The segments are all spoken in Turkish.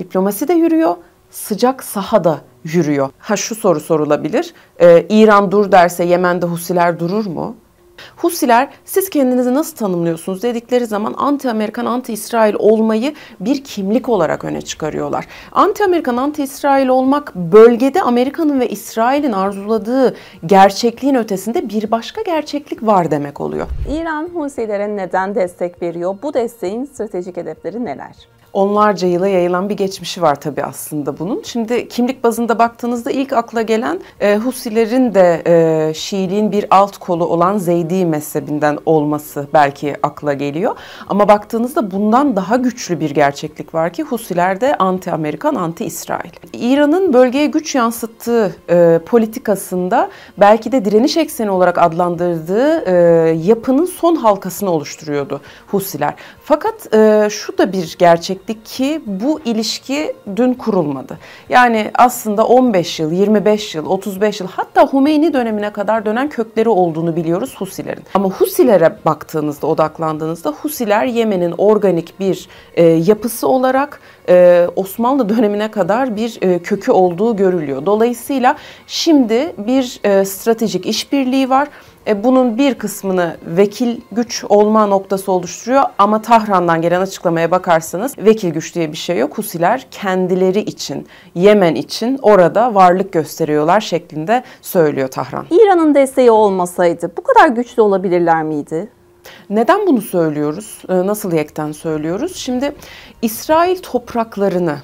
Diplomasi de yürüyor, sıcak saha da yürüyor. Şu soru sorulabilir. İran dur derse Yemen'de Husiler durur mu? Husiler siz kendinizi nasıl tanımlıyorsunuz dedikleri zaman anti-Amerikan, anti-İsrail olmayı bir kimlik olarak öne çıkarıyorlar. Anti-Amerikan, anti-İsrail olmak bölgede Amerika'nın ve İsrail'in arzuladığı gerçekliğin ötesinde bir başka gerçeklik var demek oluyor. İran Husilere neden destek veriyor? Bu desteğin stratejik hedefleri neler? Onlarca yıla yayılan bir geçmişi var tabii aslında bunun. Şimdi kimlik bazında baktığınızda ilk akla gelen Husilerin de Şiiliğin bir alt kolu olan Zeydi mezhebinden olması belki akla geliyor. Ama baktığınızda bundan daha güçlü bir gerçeklik var ki Husiler de anti-Amerikan, anti-İsrail. İran'ın bölgeye güç yansıttığı politikasında belki de direniş ekseni olarak adlandırdığı yapının son halkasını oluşturuyordu Husiler. Fakat şu da bir gerçek ki bu ilişki dün kurulmadı. Yani aslında 15 yıl, 25 yıl, 35 yıl hatta Hümeyni dönemine kadar dönen kökleri olduğunu biliyoruz Husilerin. Ama Husilere baktığınızda, odaklandığınızda Husiler Yemen'in organik bir yapısı olarak Osmanlı dönemine kadar bir kökü olduğu görülüyor. Dolayısıyla şimdi bir stratejik işbirliği var. Bunun bir kısmını vekil güç olma noktası oluşturuyor ama Tahran'dan gelen açıklamaya bakarsanız vekil güç diye bir şey yok. Husiler kendileri için, Yemen için orada varlık gösteriyorlar şeklinde söylüyor Tahran. İran'ın desteği olmasaydı bu kadar güçlü olabilirler miydi? Neden bunu söylüyoruz? Nasıl yekten söylüyoruz? Şimdi İsrail topraklarını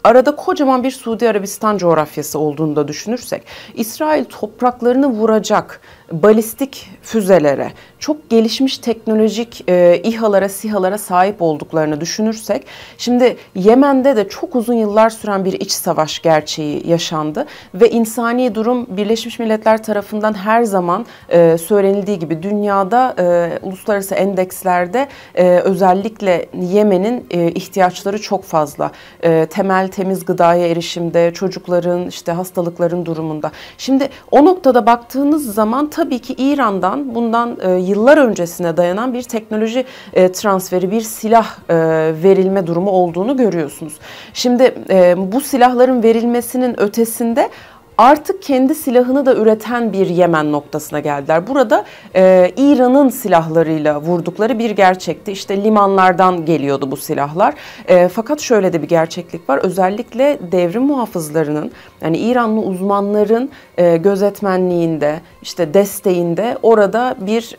arada kocaman bir Suudi Arabistan coğrafyası olduğunu da düşünürsek, İsrail topraklarını vuracak balistik füzelere, çok gelişmiş teknolojik İHA'lara, SİHA'lara sahip olduklarını düşünürsek, şimdi Yemen'de de çok uzun yıllar süren bir iç savaş gerçeği yaşandı ve insani durum Birleşmiş Milletler tarafından her zaman söylenildiği gibi dünyada uluslararası endekslerde özellikle Yemen'in ihtiyaçları çok fazla. Temel temiz gıdaya erişimde, çocukların işte hastalıkların durumunda. Şimdi o noktada baktığınız zaman tabii ki İran'dan bundan yıllar öncesine dayanan bir teknoloji transferi, bir silah verilme durumu olduğunu görüyorsunuz. Şimdi bu silahların verilmesinin ötesinde artık kendi silahını da üreten bir Yemen noktasına geldiler. Burada İran'ın silahlarıyla vurdukları bir gerçekti. İşte limanlardan geliyordu bu silahlar. Fakat şöyle de bir gerçeklik var. Özellikle devrim muhafızlarının, yani İranlı uzmanların gözetmenliğinde, işte desteğinde orada bir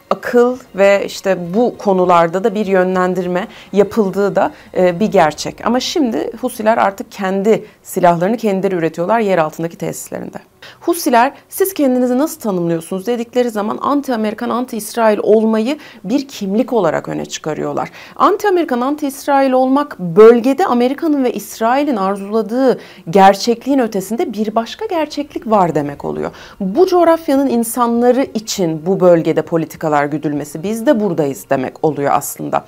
akıl ve işte bu konularda da bir yönlendirme yapıldığı da bir gerçek. Ama şimdi Husiler artık kendi silahlarını kendileri üretiyorlar yer altındaki tesislerinde. Husiler siz kendinizi nasıl tanımlıyorsunuz dedikleri zaman anti-Amerikan, anti-İsrail olmayı bir kimlik olarak öne çıkarıyorlar. Anti-Amerikan, anti-İsrail olmak bölgede Amerika'nın ve İsrail'in arzuladığı gerçekliğin ötesinde bir başka gerçeklik var demek oluyor. Bu coğrafyanın insanları için bu bölgede politikalar güdülmesi, biz de buradayız demek oluyor aslında.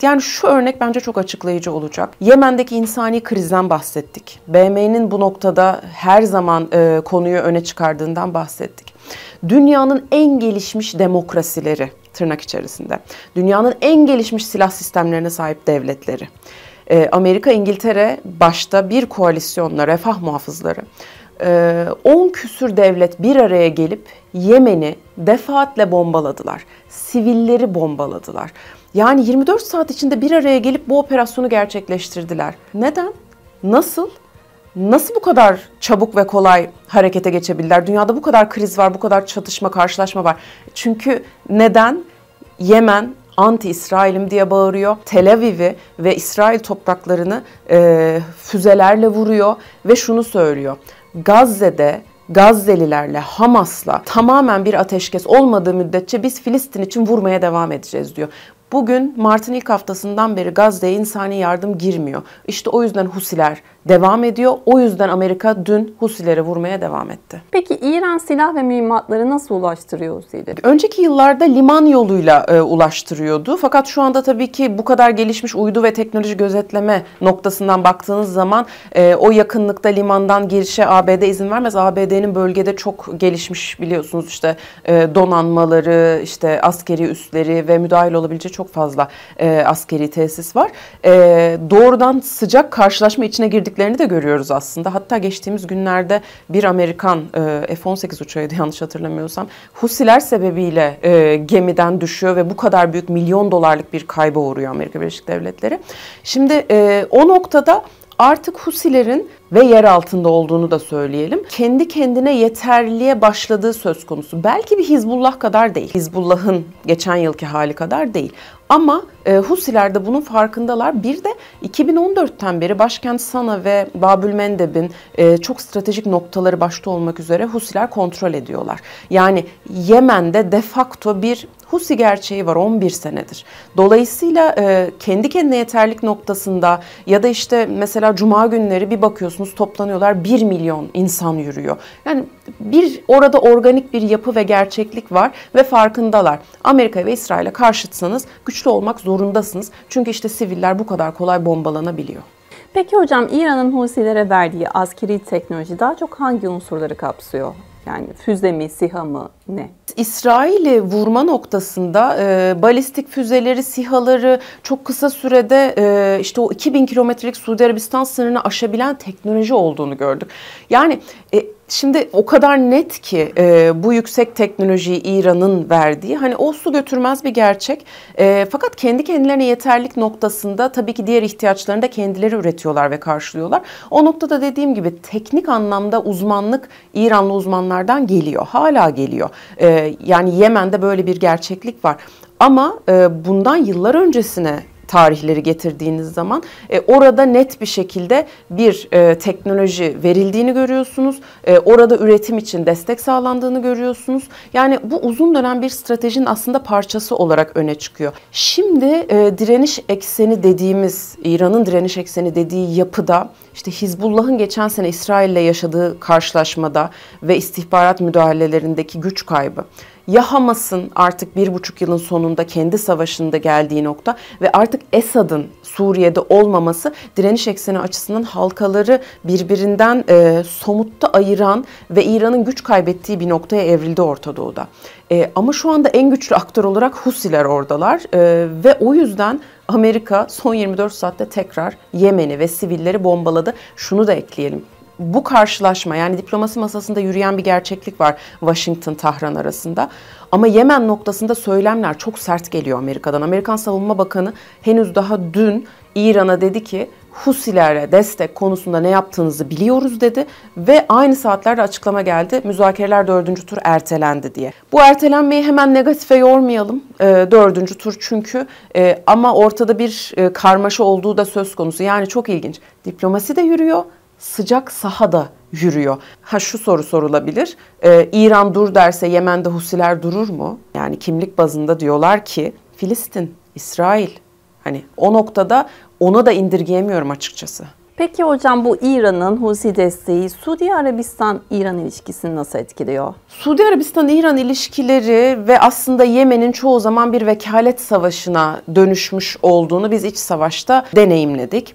Yani şu örnek bence çok açıklayıcı olacak. Yemen'deki insani krizden bahsettik. BM'nin bu noktada her zaman konuyu öne çıkardığından bahsettik. Dünyanın en gelişmiş demokrasileri tırnak içerisinde, dünyanın en gelişmiş silah sistemlerine sahip devletleri, Amerika, İngiltere başta bir koalisyonla refah muhafızları, 10 küsür devlet bir araya gelip Yemen'i defaatle bombaladılar. Sivilleri bombaladılar. Yani 24 saat içinde bir araya gelip bu operasyonu gerçekleştirdiler. Neden? Nasıl? Nasıl bu kadar çabuk ve kolay harekete geçebilirler? Dünyada bu kadar kriz var, bu kadar çatışma, karşılaşma var. Çünkü neden? Yemen anti-İsrail'im diye bağırıyor. Tel Aviv'i ve İsrail topraklarını füzelerle vuruyor ve şunu söylüyor. Gazze'de Gazze'lilerle, Hamas'la tamamen bir ateşkes olmadığı müddetçe biz Filistin için vurmaya devam edeceğiz diyor. Bugün Mart'ın ilk haftasından beri Gazze'ye insani yardım girmiyor. İşte o yüzden Husiler devam ediyor. O yüzden Amerika dün Husilere vurmaya devam etti. Peki İran silah ve mühimmatları nasıl ulaştırıyor Husileri? Önceki yıllarda liman yoluyla ulaştırıyordu. Fakat şu anda tabii ki bu kadar gelişmiş uydu ve teknoloji gözetleme noktasından baktığınız zaman o yakınlıkta limandan girişe ABD izin vermez. ABD'nin bölgede çok gelişmiş biliyorsunuz işte donanmaları, işte askeri üsleri ve müdahil olabilecek çok fazla askeri tesis var. Doğrudan sıcak karşılaşma içine girdiklerini de görüyoruz aslında. Hatta geçtiğimiz günlerde bir Amerikan F-18 uçağıydı yanlış hatırlamıyorsam. Husiler sebebiyle gemiden düşüyor ve bu kadar büyük milyon dolarlık bir kayba uğruyor Amerika Birleşik Devletleri. Şimdi o noktada artık Husilerin ve yer altında olduğunu da söyleyelim. Kendi kendine yeterliliğe başladığı söz konusu. Belki bir Hizbullah kadar değil. Hizbullah'ın geçen yılki hali kadar değil. Ama Husiler de bunun farkındalar. Bir de 2014'ten beri başkent Sana ve Babülmendeb'in çok stratejik noktaları başta olmak üzere Husiler kontrol ediyorlar. Yani Yemen'de de facto bir Husi gerçeği var 11 senedir. Dolayısıyla kendi kendine yeterlik noktasında ya da işte mesela Cuma günleri bir bakıyorsunuz toplanıyorlar 1 milyon insan yürüyor. Yani orada organik bir yapı ve gerçeklik var ve farkındalar. Amerika ve İsrail'e karşıtsanız güçlü olmak zorundasınız. Çünkü işte siviller bu kadar kolay bombalanabiliyor. Peki hocam, İran'ın Husilere verdiği askeri teknoloji daha çok hangi unsurları kapsıyor? Yani füze mi, SİHA mı, ne? İsrail'i vurma noktasında balistik füzeleri, SİHA'ları çok kısa sürede işte o 2000 kilometrelik Suudi Arabistan sınırını aşabilen teknoloji olduğunu gördük. Yani şimdi o kadar net ki bu yüksek teknolojiyi İran'ın verdiği, hani o su götürmez bir gerçek. Fakat kendi kendilerine yeterlik noktasında tabii ki diğer ihtiyaçlarını da kendileri üretiyorlar ve karşılıyorlar. O noktada dediğim gibi teknik anlamda uzmanlık İranlı uzmanlardan geliyor. Hala geliyor. Yani Yemen'de böyle bir gerçeklik var. Ama bundan yıllar öncesine tarihleri getirdiğiniz zaman orada net bir şekilde bir teknoloji verildiğini görüyorsunuz. Orada üretim için destek sağlandığını görüyorsunuz. Yani bu uzun dönem bir stratejinin aslında parçası olarak öne çıkıyor. Şimdi direniş ekseni dediğimiz, İran'ın direniş ekseni dediği yapıda işte Hizbullah'ın geçen sene İsrail'le yaşadığı karşılaşmada ve istihbarat müdahalelerindeki güç kaybı, ya Hamas'ın artık 1,5 yılın sonunda kendi savaşında geldiği nokta ve artık Esad'ın Suriye'de olmaması direniş ekseni açısından halkaları birbirinden somutta ayıran ve İran'ın güç kaybettiği bir noktaya evrildi Orta Doğu'da. Ama şu anda en güçlü aktör olarak Husiler oradalar ve o yüzden Amerika son 24 saatte tekrar Yemen'i ve sivilleri bombaladı. Şunu da ekleyelim. Bu karşılaşma, yani diplomasi masasında yürüyen bir gerçeklik var Washington-Tahran arasında. Ama Yemen noktasında söylemler çok sert geliyor Amerika'dan. Amerikan Savunma Bakanı henüz daha dün İran'a dedi ki Husilere destek konusunda ne yaptığınızı biliyoruz dedi ve aynı saatlerde açıklama geldi. Müzakereler 4. tur ertelendi diye. Bu ertelenmeyi hemen negatife yormayalım. 4. tur çünkü ama ortada bir karmaşa olduğu da söz konusu. Yani çok ilginç. Diplomasi de yürüyor. Sıcak sahada yürüyor. Şu soru sorulabilir. İran dur derse Yemen'de Husiler durur mu? Yani kimlik bazında diyorlar ki Filistin, İsrail. Hani o noktada onu da indirgeyemiyorum açıkçası. Peki hocam, bu İran'ın Husi desteği Suudi Arabistan-İran ilişkisini nasıl etkiliyor? Suudi Arabistan-İran ilişkileri ve aslında Yemen'in çoğu zaman bir vekalet savaşına dönüşmüş olduğunu biz iç savaşta deneyimledik.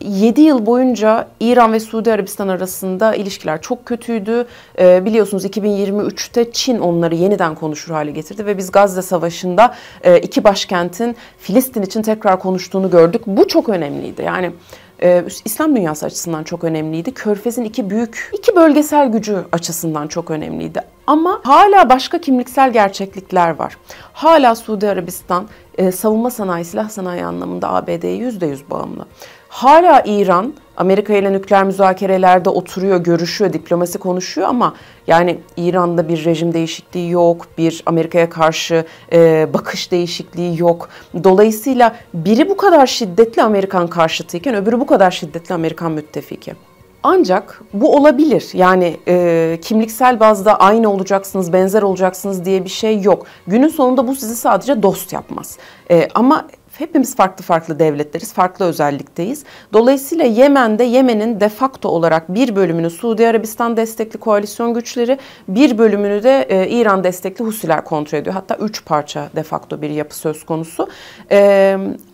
7 yıl boyunca İran ve Suudi Arabistan arasında ilişkiler çok kötüydü. Biliyorsunuz 2023'te Çin onları yeniden konuşur hale getirdi ve biz Gazze Savaşı'nda iki başkentin Filistin için tekrar konuştuğunu gördük. Bu çok önemliydi. Yani İslam dünyası açısından çok önemliydi. Körfez'in iki bölgesel gücü açısından çok önemliydi. Ama hala başka kimliksel gerçeklikler var. Hala Suudi Arabistan savunma sanayi, silah sanayi anlamında ABD'ye %100 bağımlı. Hala İran Amerika ile nükleer müzakerelerde oturuyor, görüşüyor, diplomasi konuşuyor ama yani İran'da bir rejim değişikliği yok, bir Amerika'ya karşı bakış değişikliği yok. Dolayısıyla biri bu kadar şiddetli Amerikan karşıtıyken öbürü bu kadar şiddetli Amerikan müttefiki. Ancak bu olabilir. Yani kimliksel bazda aynı olacaksınız, benzer olacaksınız diye bir şey yok. Günün sonunda bu sizi sadece dost yapmaz. Ama hepimiz farklı devletleriz, farklı özellikteyiz. Dolayısıyla Yemen'in de facto olarak bir bölümünü Suudi Arabistan destekli koalisyon güçleri, bir bölümünü de İran destekli Husiler kontrol ediyor. Hatta 3 parça de facto bir yapı söz konusu.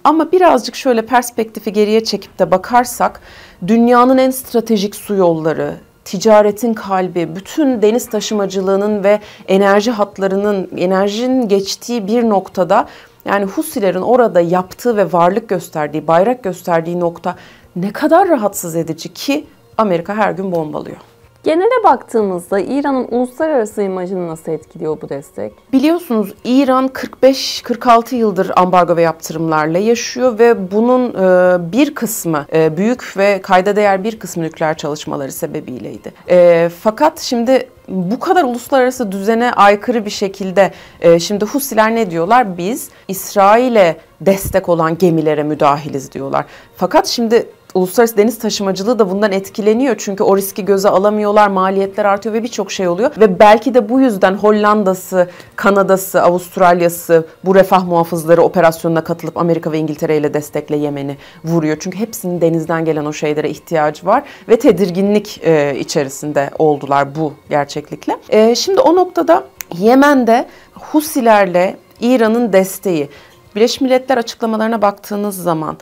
Ama birazcık şöyle perspektifi geriye çekip de bakarsak, dünyanın en stratejik su yolları, ticaretin kalbi, bütün deniz taşımacılığının ve enerji hatlarının, enerjinin geçtiği bir noktada Yani Husilerin orada yaptığı ve varlık gösterdiği, bayrak gösterdiği nokta ne kadar rahatsız edici ki Amerika her gün bombalıyor. Genele baktığımızda İran'ın uluslararası imajını nasıl etkiliyor bu destek? Biliyorsunuz İran 45-46 yıldır ambargo ve yaptırımlarla yaşıyor ve bunun bir kısmı, büyük ve kayda değer bir kısmı nükleer çalışmaları sebebiyleydi. Fakat şimdi bu kadar uluslararası düzene aykırı bir şekilde şimdi Husiler ne diyorlar? Biz İsrail'e destek olan gemilere müdahiliz diyorlar. Fakat şimdi uluslararası deniz taşımacılığı da bundan etkileniyor. Çünkü o riski göze alamıyorlar, maliyetler artıyor ve birçok şey oluyor. Ve belki de bu yüzden Hollanda'sı, Kanada'sı, Avustralya'sı bu refah muhafızları operasyonuna katılıp Amerika ve İngiltere ile destekle Yemen'i vuruyor. Çünkü hepsinin denizden gelen o şeylere ihtiyacı var ve tedirginlik içerisinde oldular bu gerçeklikle. Şimdi o noktada Yemen'de Husilerle İran'ın desteği, Birleşmiş Milletler açıklamalarına baktığınız zaman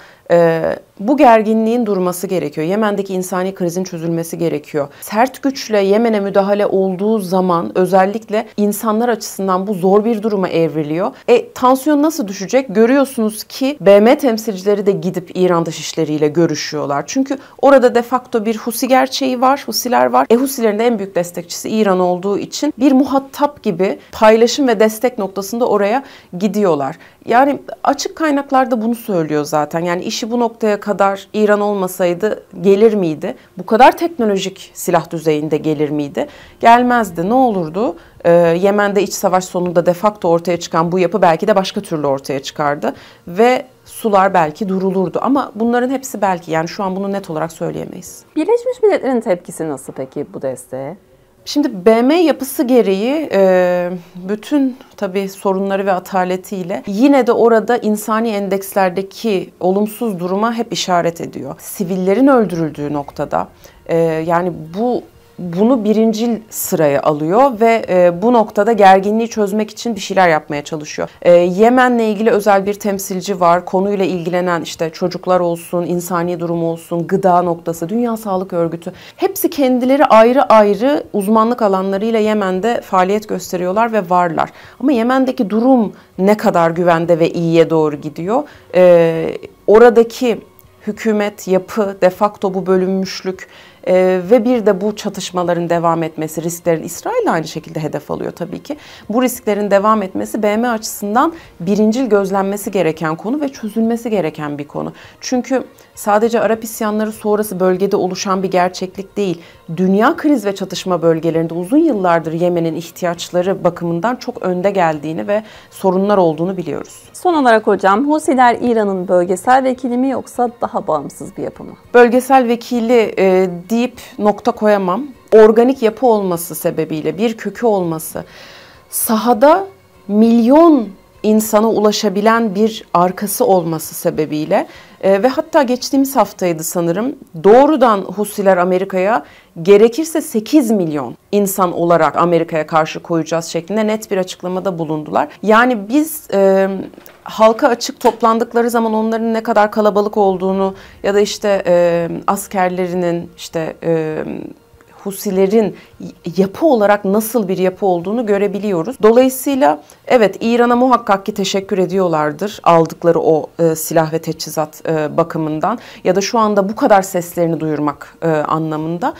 bu gerginliğin durması gerekiyor. Yemen'deki insani krizin çözülmesi gerekiyor. Sert güçle Yemen'e müdahale olduğu zaman özellikle insanlar açısından bu zor bir duruma evriliyor. Tansiyon nasıl düşecek? Görüyorsunuz ki BM temsilcileri de gidip İran dışişleriyle görüşüyorlar. Çünkü orada de facto bir Husi gerçeği var, Husiler var. Husilerin de en büyük destekçisi İran olduğu için bir muhatap gibi paylaşım ve destek noktasında oraya gidiyorlar. Yani açık kaynaklarda bunu söylüyor zaten. Yani işi bu noktaya kadar İran olmasaydı gelir miydi? Bu kadar teknolojik silah düzeyinde gelir miydi? Gelmezdi. Ne olurdu? Yemen'de iç savaş sonunda de facto ortaya çıkan bu yapı belki de başka türlü ortaya çıkardı. Ve sular belki durulurdu. Ama bunların hepsi belki. Yani şu an bunu net olarak söyleyemeyiz. Birleşmiş Milletler'in tepkisi nasıl peki bu desteğe? Şimdi BM yapısı gereği bütün tabii sorunları ve ataletiyle yine de orada insani endekslerdeki olumsuz duruma hep işaret ediyor. Sivillerin öldürüldüğü noktada yani bunu birincil sıraya alıyor ve bu noktada gerginliği çözmek için bir şeyler yapmaya çalışıyor. Yemen'le ilgili özel bir temsilci var. Konuyla ilgilenen işte çocuklar olsun, insani durum olsun, gıda noktası, Dünya Sağlık Örgütü. Hepsi kendileri ayrı ayrı uzmanlık alanlarıyla Yemen'de faaliyet gösteriyorlar ve varlar. Ama Yemen'deki durum ne kadar güvende ve iyiye doğru gidiyor? Oradaki hükümet, yapı, de facto bu bölünmüşlük ve bir de bu çatışmaların devam etmesi, risklerin İsrail aynı şekilde hedef alıyor tabii ki. Bu risklerin devam etmesi BM açısından birincil gözlenmesi gereken konu ve çözülmesi gereken bir konu. Çünkü sadece Arap isyanları sonrası bölgede oluşan bir gerçeklik değil. Dünya kriz ve çatışma bölgelerinde uzun yıllardır Yemen'in ihtiyaçları bakımından çok önde geldiğini ve sorunlar olduğunu biliyoruz. Son olarak hocam, Husiler İran'ın bölgesel vekili mi yoksa daha bağımsız bir yapı mı? Bölgesel vekili deyip nokta koyamam. Organik yapı olması sebebiyle, bir kökü olması, sahada milyon insana ulaşabilen bir arkası olması sebebiyle ve hatta geçtiğimiz haftaydı sanırım doğrudan Husiler Amerika'ya gerekirse 8 milyon insan olarak Amerika'ya karşı koyacağız şeklinde net bir açıklamada bulundular. Yani biz halka açık toplandıkları zaman onların ne kadar kalabalık olduğunu ya da işte askerlerinin işte Husilerin yapı olarak nasıl bir yapı olduğunu görebiliyoruz. Dolayısıyla evet İran'a muhakkak ki teşekkür ediyorlardır aldıkları o silah ve teçhizat bakımından ya da şu anda bu kadar seslerini duyurmak anlamında.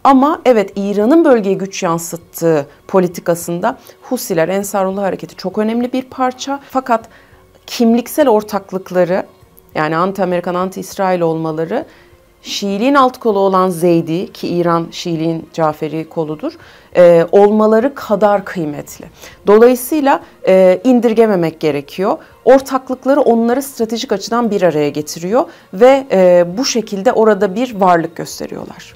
Ama evet İran'ın bölgeye güç yansıttığı politikasında Husiler, Ensarullah Hareketi çok önemli bir parça. Fakat kimliksel ortaklıkları yani anti-Amerikan, anti-İsrail olmaları Şiiliğin alt kolu olan Zeydi ki İran Şiiliğin Caferi koludur olmaları kadar kıymetli. Dolayısıyla indirgememek gerekiyor. Ortaklıkları onları stratejik açıdan bir araya getiriyor ve bu şekilde orada bir varlık gösteriyorlar.